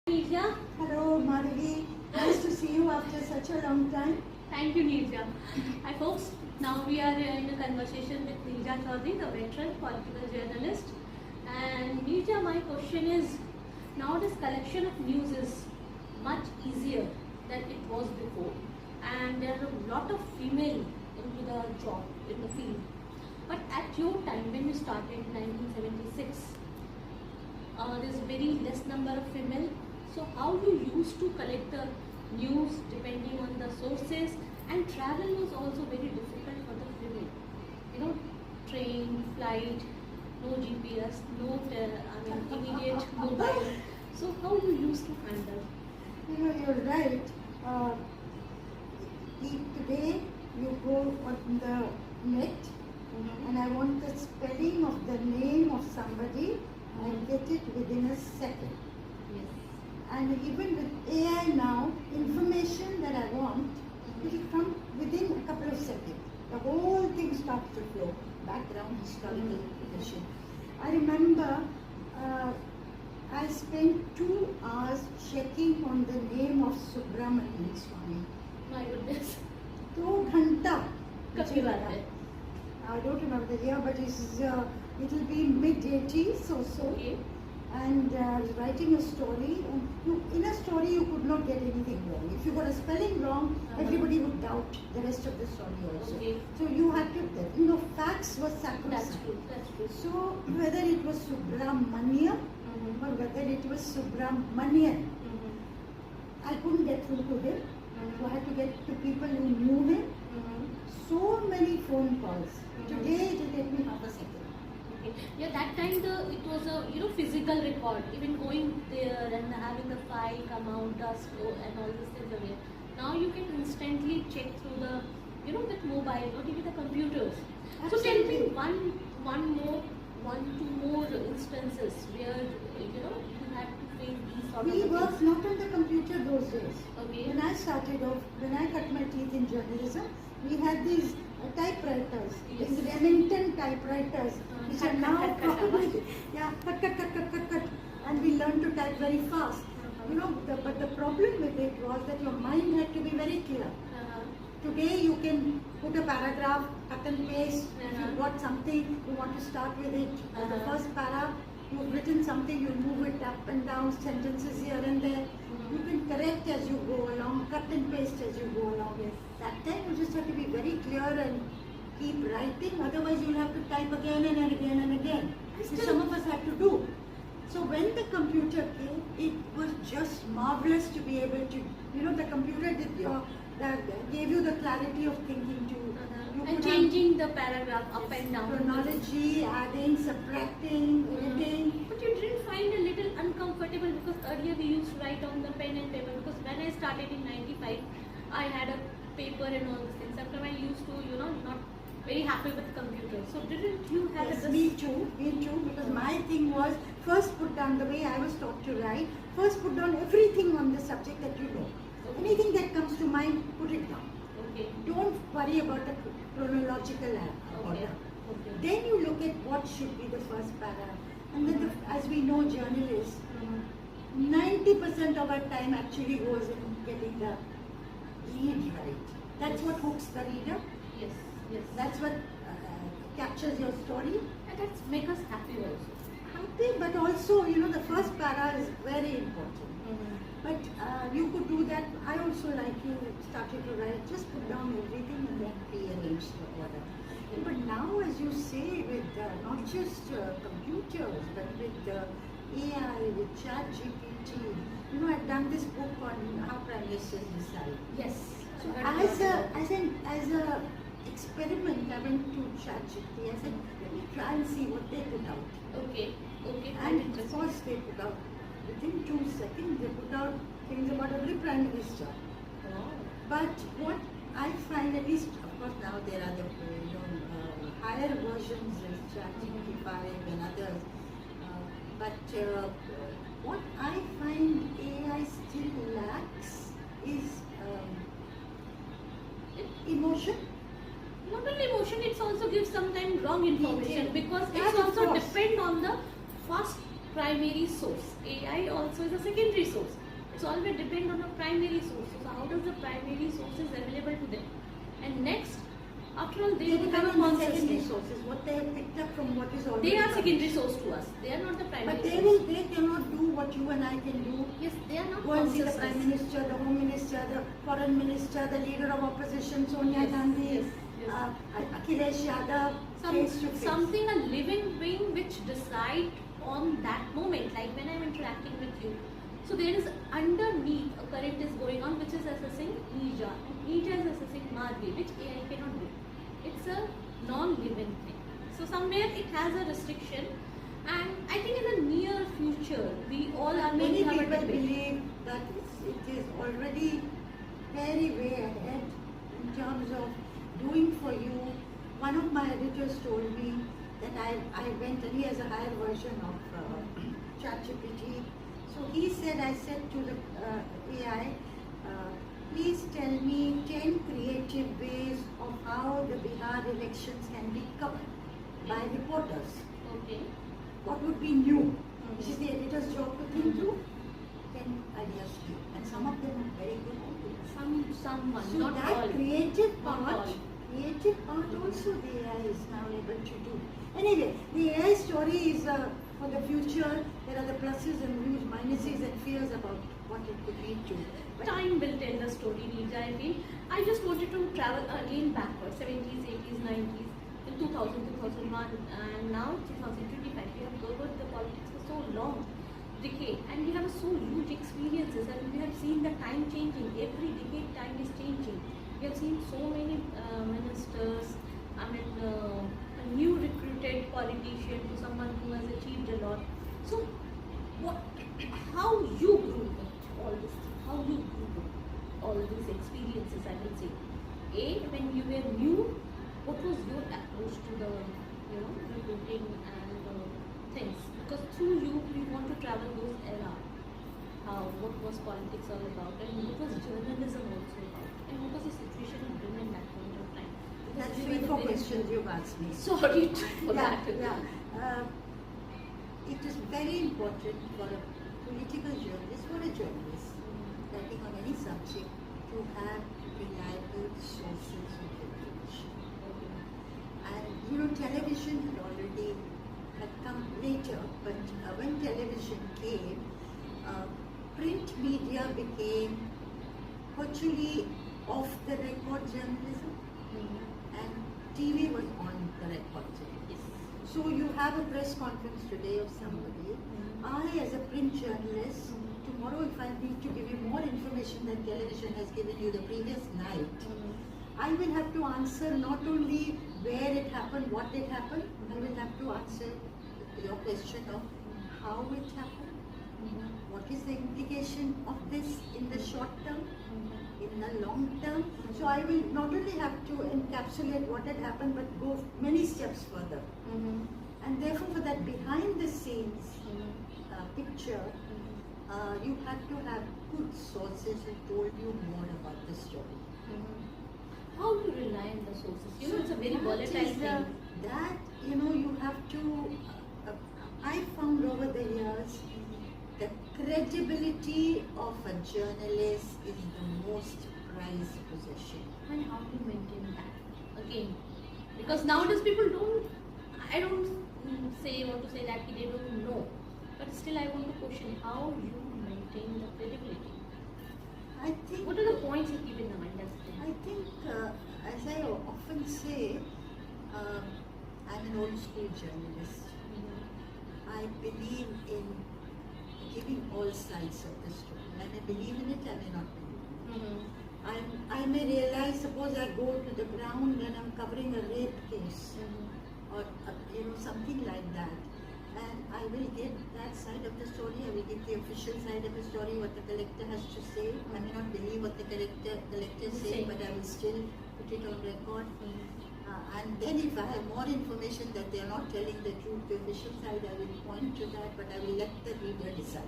Neerja. Hello, Madhavi. Nice to see you after such a long time. Thank you, Neerja. Hi, folks. Now we are in a conversation with Neerja Chowdhury, the veteran political journalist. And Neerja, my question is: nowadays, collection of news is much easier than it was before, and there are a lot of female into the job in the field. But at your time, when you started in 1976, there's very less number of female. So how you used to collect the news depending on the sources, and travel was also very difficult for the female. Train, flight, no GPS, no immediate mobile. So how you used to handle? You're right. Today you go on the net and I want the spelling of the name of somebody. I get it within a second. Yes. And even with AI now, information that I want, it will come within a couple of seconds. The whole thing starts to flow. Background, historical information. I remember I spent 2 hours checking on the name of Subramanian Swami. My goodness. 2 घंटा. कभी बात है? I don't remember the year, but it will be mid-80s or so. Okay. And I was writing a story, and in a story you could not get anything wrong. If you got a spelling wrong, everybody would doubt the rest of the story also. Okay. So you had to, facts were sacrosanct. That's true. That's true. So whether it was Subramania or whether it was Subramanian, I couldn't get through to him. So I had to get to people who knew him. So many phone calls. Today it will take me half a second. Okay. Yeah, that time it was a physical record. Even going there and having the file come out, dust and all these things away. Now you can instantly check through the that mobile or even the computers. So tell me two more instances where you had to face these sort of We things. worked not on the computer those days. Okay. When I started off, when I cut my teeth in journalism, we had these typewriters, Yes. these Remington typewriters, which cut, are now cut, cut, probably, cut. And we learned to type very fast. But the problem with it was that your mind had to be very clear. Today you can put a paragraph, cut and paste. If you've got something, you want to start with it. The first para, you've written something, you move it up and down, sentences here and there. You can correct as you go along, cut and paste as you go along. Yes. That time you just have to be very clear and keep writing, otherwise you'll have to type again and again and again. Which some of us had to do. So when the computer came, it was just marvelous to be able to, the computer gave you the clarity of thinking too. You And could changing the paragraph up and down. chronology, adding, subtracting, editing. But you didn't find a little uncomfortable because earlier we used to write on the pen and paper, because when I started in 95, I had a paper and all these things. After I used to, not very happy with computers. So didn't you have Yes, this? me too, because my thing was first put down, the way I was taught to write, first put down everything on the subject that you know. Okay. Anything that comes to mind, put it down. Okay. Don't worry about the chronological order. Okay. Then you look at what should be the first para. And then, as we know, journalists, 90% of our time actually goes in getting the read right. That's what hooks the reader. Yes. Yes. That's what captures your story. And that's make us happy also. Happy, but also, the first para is very important. But you could do that. I also, like you, started to write, just put down everything and then rearrange the order. But now, as you say, with not just computers, but with AI, with ChatGPT, I've done this book on how prime ministers decide. Yes. So as a experiment, I went to ChatGPT. I said, let me try and see what they put out. Okay. Okay. And of course, they put out, within 2 seconds, they put out things about every prime minister. Wow. But what I find, at least, of course, now there are the higher versions, ChatGPT 5 and others. But what I find AI still lacks is emotion. Not only emotion, it also gives sometimes wrong information, Detail. because That it's of also course. depend on the fast primary source. AI also is a secondary source. It's always depend on a primary source. So how does the primary source is available to them? And next, after all, they will have a secondary consciousness. sources, what they have picked up from what is already They are published. secondary source to us. They are not the primary But source. they cannot do what you and I can do. Yes, they are not Go and see the consciousness. Prime Minister, the Home Minister, the Foreign Minister, the Leader of Opposition, Sonia Gandhi, yes, yes. Akhilesh Yadav, face to face. Something a living being which decide on that moment, like when I'm interacting with you. So there is underneath a current is going on which is assessing Neerja, and Neerja is assessing Madhvi, which AI cannot do. It's a non-living thing. So somewhere it has a restriction, and I think in the near future we all are Many making people our debate. believe that it is already very way ahead in terms of doing for you. One of my editors told me that I went, and he has a higher version of ChatGPT. So he said, I said to the AI, please tell me 10 creative ways of how the Bihar elections can be covered by reporters. Okay. What would be new? This is the editor's job to think through. 10 ideas new. And some of them are very good ideas. Someone, So not that all. creative Not part all. also the AI is now able to do. Anyway, the AI story is for the future. There are the pluses and minuses and fears about what it could lead to. But Time will tell the story, Neerja. I feel I just wanted to travel again backwards, 70s, 80s, 90s, in 2000, 2001, and now 2025. We have covered the politics for so long, decade, and we have so huge experiences, and we have seen the time changing. Every decade, time is changing. We have seen so many ministers. I mean, a new recruited politician to someone who has achieved a lot. So, how you grew up all this? How you grew up all these experiences? I will say, when you were new, what was your approach to the recruiting and things? Because through you, we want to travel those era. What was politics all about, and what was journalism also about, and what was the situation of women at that point of time? that's We 3 were 4 very- questions you've asked me. Sorry for that. It is very important for a political journalist, for a journalist, writing on any subject, to have reliable sources of information. And television had come later, but when television came, print media became virtually off the record journalism, and TV was on the record journalism. So you have a press conference today of somebody. I, as a print journalist, tomorrow if I need to give you more information than television has given you the previous night, I will have to answer not only where it happened, what it happened, I will have to answer your question of how it happened, what is the implication of this in the short term, in the long term. So I will not only have to encapsulate what had happened, but go many steps further. And therefore, for that behind the scenes picture, you had to have good sources who told you more about the story. How do you rely on the sources? It's a very That volatile is thing. you have to. I found over the years the credibility of a journalist is the most prized possession. And how to maintain that? Again, because nowadays people I don't want to say that they don't know, but still I want to question how you maintain the credibility. I think. What are the points you keep in the mind? That's the thing. I think, as I often say, I'm an old school journalist. I believe in giving all sides of the story. I may believe in it, I may not believe in it. I may realize, suppose I go to the ground and I'm covering a rape case or something like that, and I will give that side of the story. I will give the official side of the story, what the collector has to say. I may not believe what the collector says, but I will still put it on record. And then if I have more information that they are not telling the truth, the official side, I will point to that, but I will let the reader decide.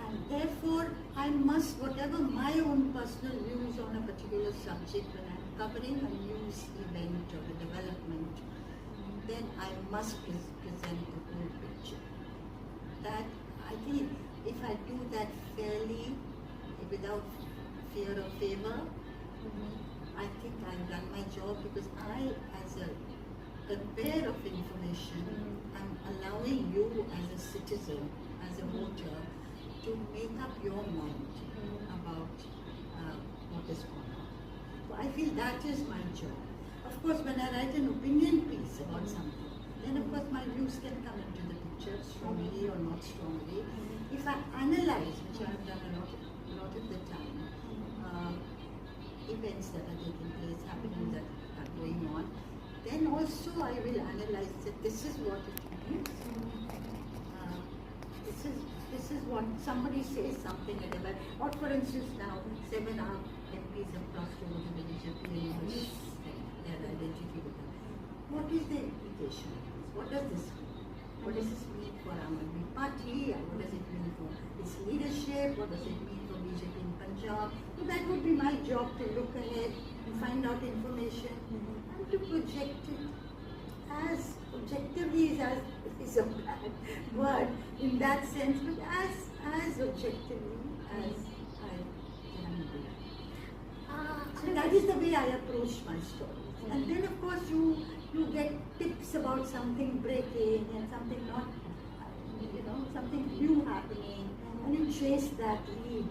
And therefore, I must, whatever my own personal views on a particular subject, when I am covering a news event or a development, then I must present the whole picture. that I think if I do that fairly, without fear of favor, I think I've done my job, because I, as a conveyor of information, I'm allowing you as a citizen, as a voter, to make up your mind about what is going on. So I feel that is my job. Of course, when I write an opinion piece about something, then of course my views can come into the picture, strongly or not strongly. If I analyze, which I have done a lot of the time, events that are taking place, happenings that are going on, then also I will analyze that this is what it means. This is what somebody says something at a time. Or for instance now, 7 MPs have crossed over to the BJP and their identity with them. What is the implication of this? What does this mean? What does this mean for Aam Aadmi Party? And what does it mean for its leadership? What does it mean for BJP in Punjab? So that would be my job, to look ahead and find out information and to project it as objectively is a bad word in that sense, but as objectively as I can do. So that is the way I approach my stories. And then of course you get tips about something breaking and something not, something new happening, and you chase that lead.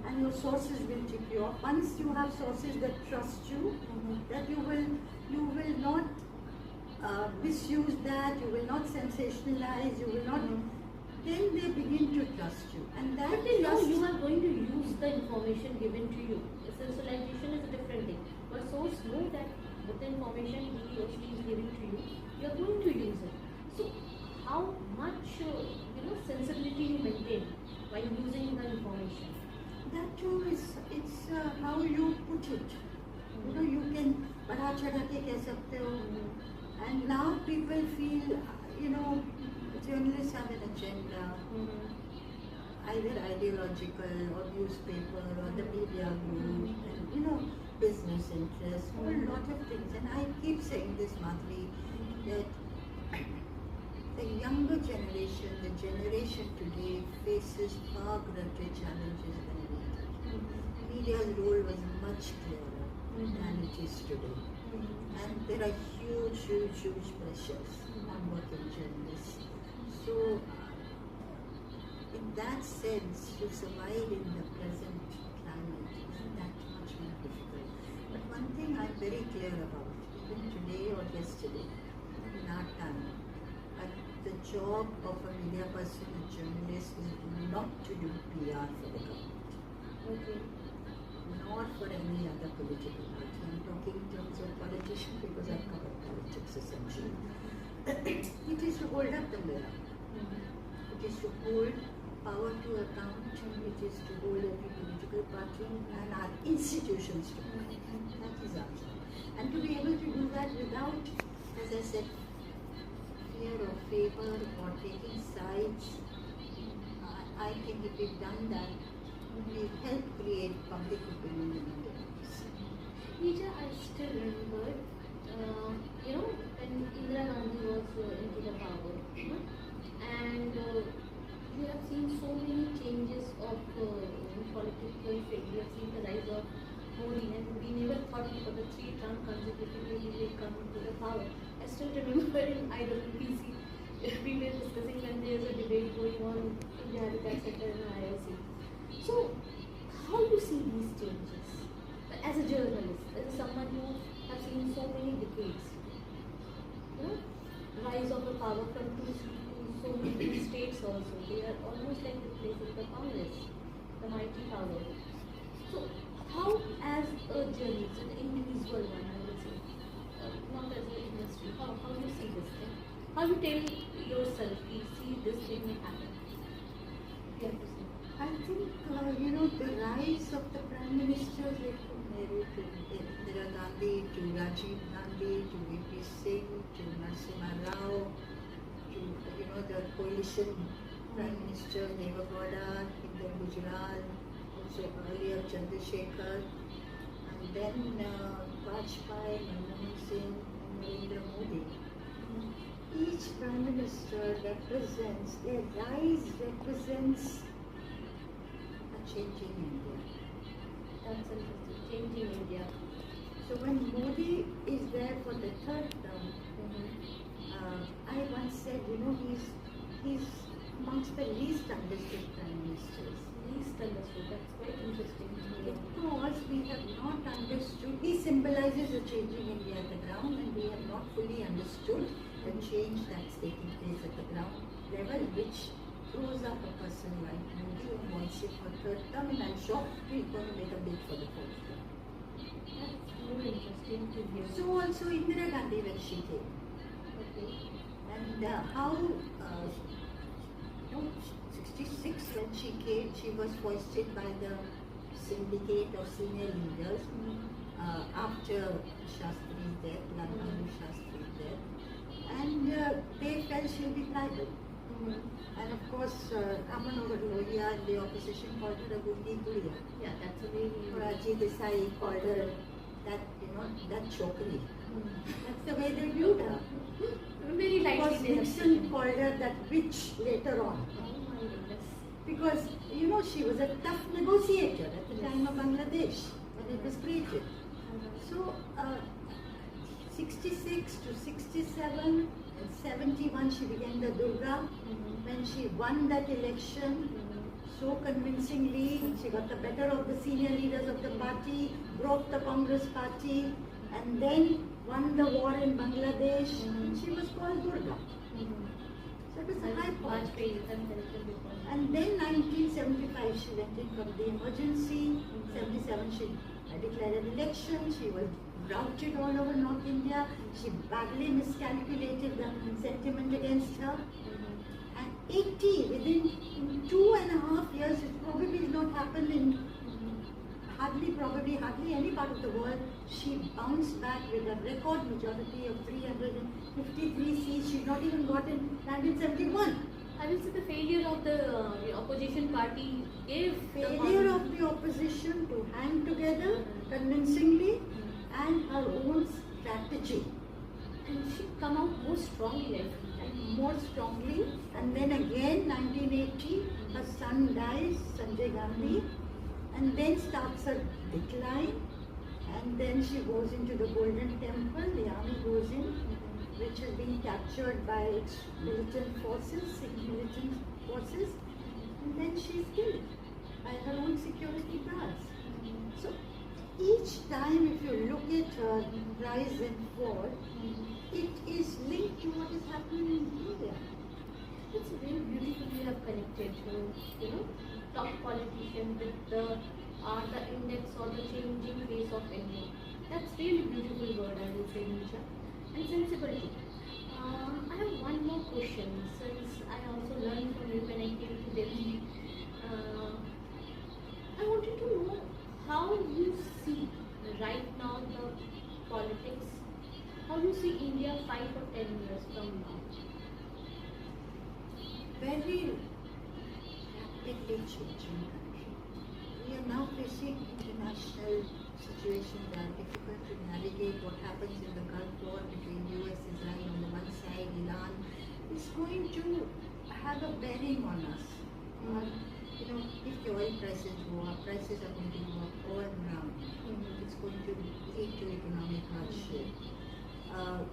And your sources will tip you off. Once you have sources that trust you, that you will not misuse that, you will not sensationalize, you will not, then they begin to trust you. And that but they know you are going to use the information given to you. Sensationalization is a different thing. But source know that with the information he or she is giving to you, you are going to use it. So how much sensibility you maintain while using the information? That too it's how you put it. You can बढ़ा चढ़ा के कह सकते हो. And now people feel, journalists have an agenda, either ideological or newspaper or the media group, and business interests, a lot of things. And I keep saying this, Madhuri, that the younger generation, the generation today, faces far greater challenges than we did. Media's role was much clearer than it is today. And there are huge pressures on working journalists. So, in that sense, to survive in the present climate is that much more difficult. But one thing I'm very clear about, even today or yesterday, in our time, the job of a media person, a journalist, is not to do PR for the government. Nor for any other political party. I'm talking in terms of politician because I've covered politics essentially. It is to hold up the mirror. It is to hold power to account. It is to hold every political party and our institutions to account. That is our job. And to be able to do that without, as I said, fear or favor or taking sides, I think if we've done that, we help create public opinion in India. Neerja, I still remember, when Indira Gandhi was into the power, and we have seen so many changes of political fate. We have seen the rise of Modi, and we never thought for the 3 terms consecutively he will come to the power. I still remember in IWPC, we were discussing when there is a debate going on in the Habitat Center in IOC. So, how do you see these changes? As a journalist, as someone who has seen so many decades, rise of the power from 2 to so many states also. They are almost like replacing the Congress, the mighty power. So, how as a journalist, an individual one, I would say, not as an industry, how you see this thing? How you tell yourself, you see this thing will happen? You have to say. I think, the rise of the Prime Ministers, like from Nehru to Indira Gandhi, to Rajiv Gandhi, to VP Singh, to Narasimha Rao, to, the coalition Prime Minister, Neva Gowda, Inder Gujral, also earlier Chandrasekhar, and then Vajpayee, Manmohan Singh, Narendra Modi. each Prime Minister represents, their rise represents a changing India. That's interesting. Changing India. So when Modi is there for the third term, I once said, he's amongst the least understood Prime Ministers. Least understood. That's quite interesting. Because we have not understood, he symbolizes a changing India at the ground, and we have not fully understood the change that's taking place at the ground level, which throws up a person like Modi who wants it for third term, and I'm sure he's going to make a bid for the fourth term. That's more interesting to hear. So also Indira Gandhi when she came. Okay. And how 66 when she came, she was foisted by the syndicate of senior leaders after Shastri's death, Lal Bahadur Shastri's death, and they felt she'll be tribal. And of course, Ramanohar Lohia and the opposition called her a Gundi Gulia. Yeah, that's a very Raji Desai called her that chokri. That's the way they viewed her. very lightly. Because they have Nixon taken. called her that witch later on. Oh my goodness. Because, she was a tough negotiator at the time of Bangladesh when it was created. So, 66 to 67 and 71 she became the Durga. When she won that election so convincingly, she got the better of the senior leaders of the party, broke the Congress party, and then won the war in Bangladesh. She was called Durga. So it was a high point. And then 1975 she went in from the emergency. 77 she declared an election. She was routed all over North India. She badly miscalculated the sentiment against her. And 80 within 2.5 years, it probably did not happen in hardly any part of the world. She bounced back with a record majority of 353 seats. She not even got in 1971. I will say the failure of the opposition party gave Failure of the opposition to hang together convincingly and her own strategy. and she come out more strongly, I feel like. More strongly, and then again 1980 her son dies, Sanjay Gandhi, and then starts her decline, and then she goes into the Golden Temple, the army goes in, which has been captured by its militant forces, Sikh militant forces, and then she is killed by her own security guards. So each time if you look at her rise and fall, it is linked to what is happening in India. It's very beautiful you have connected, top politician with the index or the changing face of India. That's really beautiful word, I will say, Neerja. And sensibility. I have one more question, since I also learned from you when I came to Delhi. I wanted to know how you see right now the politics, how you see India 5 or 10 years from now. Very rapidly changing country. We are now facing international situations that are difficult to navigate. What happens in the Gulf War between US, Israel on the one side, Iran, is going to have a bearing on us. If the oil prices go up, prices are going to go up all around. It's going to lead to economic hardship. Of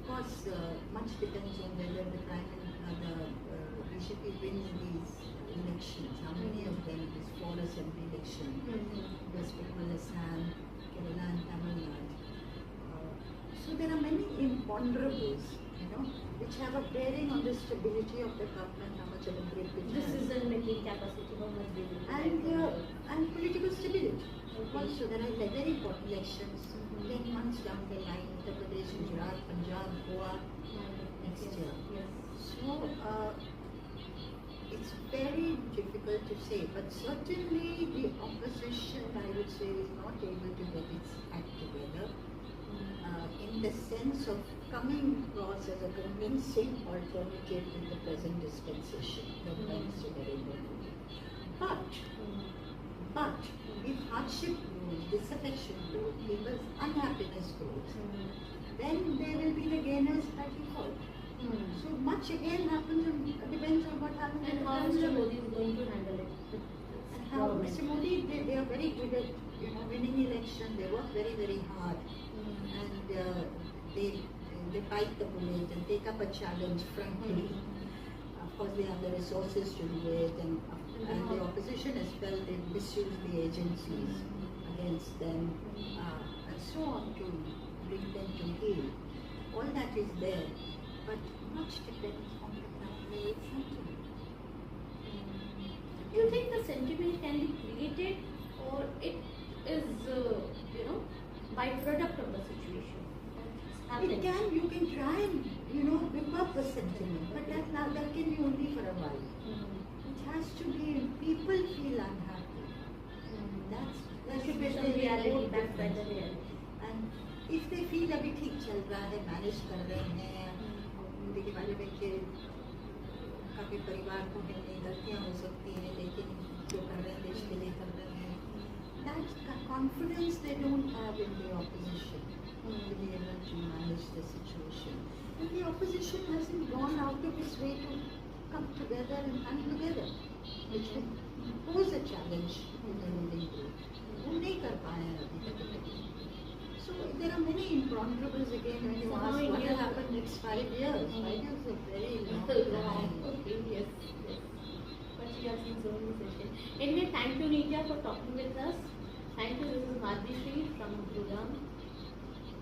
course, much depends on whether the BJP wins these elections. How many of them? It is 4 assembly elections. West Bengal, Assam, Kerala and Tamil Nadu. So there are many imponderables, which have a bearing on the stability of the government, how much of a grip it has. Decision-making capacity, how much they will And political stability. Also, there are very important elections 10 months down the line, Uttar Pradesh, Gujarat, Punjab, Goa next year. Yes. So, it's very difficult to say, but certainly the opposition, I would say, is not able to get its act together in the sense of coming across as a convincing alternative to the present dispensation that thanks to Narendra Modi. But if hardship grows, disaffection grows, people's unhappiness grows, then they will be the gainers by default. So much again happens and depends on what happens. And how Mr. Modi is going to handle it. And how Mr. Modi, they are very good at winning election. They work very, very hard, and they bite the bullet and take up a challenge frankly. Of course, they have the resources to do it, and the opposition as well. They misuse the agencies against them, and so on to bring them to heel. All that is there, but much depends on the family sentiment. Do you think the sentiment can be created, or it is, byproduct of the situation? It can, you can try and, whip up the sentiment, but that can be only for a while. It has to be, people feel unhappy. That should be some reality, backed by the reality. And if they feel अभी ठीक चल रहा है, manage कर रहे हैं, उनके के बारे में कि काफी परिवार को मिलने गलतियाँ हो सकती हैं, लेकिन जो कर रहे हैं देश के लिए कर रहे हैं, that confidence they don't have in the opposition to be able to manage the situation. And the opposition hasn't gone out of its way to come together and hang together, which would pose a challenge to the ruling group. वो नहीं कर पाए हैं अभी तक. So there are many imponderables again when you ask what will happen next 5 years. 5 years is a very long time. Okay, yes. But you have seen so many sessions. Anyway, thank you, Neerja, for talking with us. Thank you. This is Madhvi Shri from Gurugram.